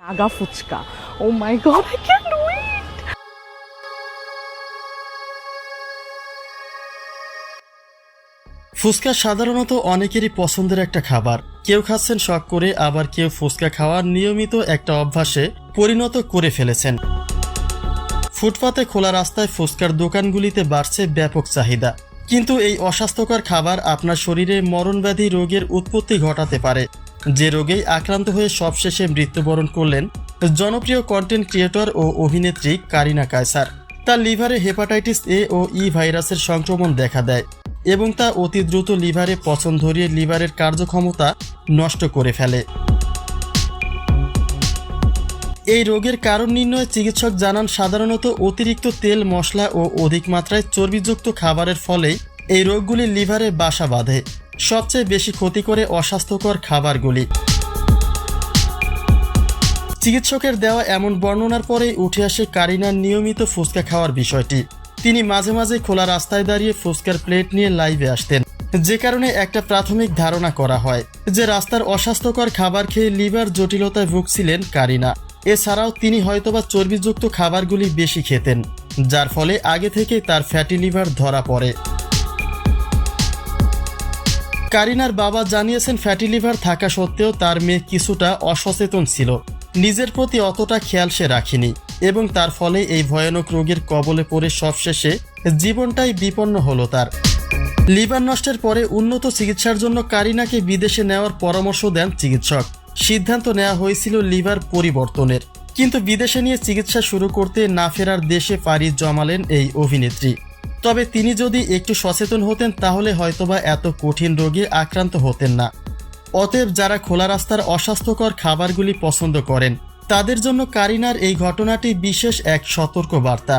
Naga fuchka. Oh my god, I can't wait. Fuchka সাধারণত অনেকেরই পছন্দের একটা খাবার। কেউ খাচ্ছেন শখ করে, আবার কেউ ফুচকা খাওয়ার নিয়মিত একটা অভ্যাসে পরিণত করে ফেলেছেন। ফুটপাতে খোলা রাস্তায় ফুচকার দোকানগুলিতে বাড়ছে ব্যাপক চাহিদা, কিন্তু এই অস্বাস্থ্যকর খাবার আপনার শরীরে মরণব্যাধি রোগের উৎপত্তি ঘটাতে পারে, যে রোগেই আক্রান্ত হয়ে সবশেষে মৃত্যুবরণ করলেন জনপ্রিয় কন্টেন্ট ক্রিয়েটর ও অভিনেত্রী কারিনা কায়সার। তার লিভারে হেপাটাইটিস এ ও ই ভাইরাসের সংক্রমণ দেখা দেয় এবং তা অতি দ্রুত লিভারে পচন ধরিয়ে লিভারের কার্যক্ষমতা নষ্ট করে ফেলে। এই রোগের কারণ নির্ণয়ে চিকিৎসক জানান, সাধারণত অতিরিক্ত তেল, মশলা ও অধিক মাত্রায় চর্বিযুক্ত খাবারের ফলেই এই রোগগুলি লিভারে বাসা বাঁধে। সবচেয়ে বেশি ক্ষতি করে অস্বাস্থ্যকর খাবারগুলি। চিকিৎসকের দেওয়া এমন বর্ণনার পরেই উঠে আসে কারিনার নিয়মিত ফুচকা খাওয়ার বিষয়টি। তিনি মাঝে মাঝে খোলা রাস্তায় দাঁড়িয়ে ফুচকার প্লেট নিয়ে লাইভে আসতেন, যে কারণে একটা প্রাথমিক ধারণা করা হয় যে রাস্তার অস্বাস্থ্যকর খাবার খেয়ে লিভার জটিলতায় ভুগছিলেন কারিনা। এছাড়াও তিনি হয়তোবা চর্বিযুক্ত খাবারগুলি বেশি খেতেন, যার ফলে আগে থেকেই তার ফ্যাটি লিভার ধরা পড়ে। কারিনার বাবা জানিয়েছেন, ফ্যাটি লিভার থাকা সত্ত্বেও তার মেয়ে কিছুটা অসচেতন ছিল, নিজের প্রতি অতটা খেয়াল সে রাখেনি এবং তার ফলে এই ভয়ানক রোগের কবলে পড়ে সবশেষে জীবনটাই বিপন্ন হলো তার। লিভার নষ্টের পরে উন্নত চিকিৎসার জন্য কারিনাকে বিদেশে নেওয়ার পরামর্শ দেন চিকিৎসক। সিদ্ধান্ত নেওয়া হয়েছিল লিভার পরিবর্তনের, কিন্তু বিদেশে নিয়ে চিকিৎসা শুরু করতে না ফেরার দেশে পাড়ি জমালেন এই অভিনেত্রী। তবে তিনি যদি একটু সচেতন হতেন তাহলে হয়তোবা এত কঠিন রোগে আক্রান্ত হতেন না। অতএব যারা খোলা রাস্তার অস্বাস্থ্যকর খাবারগুলি পছন্দ করেন তাদের জন্য কারিনার এই ঘটনাটি বিশেষ এক সতর্ক বার্তা।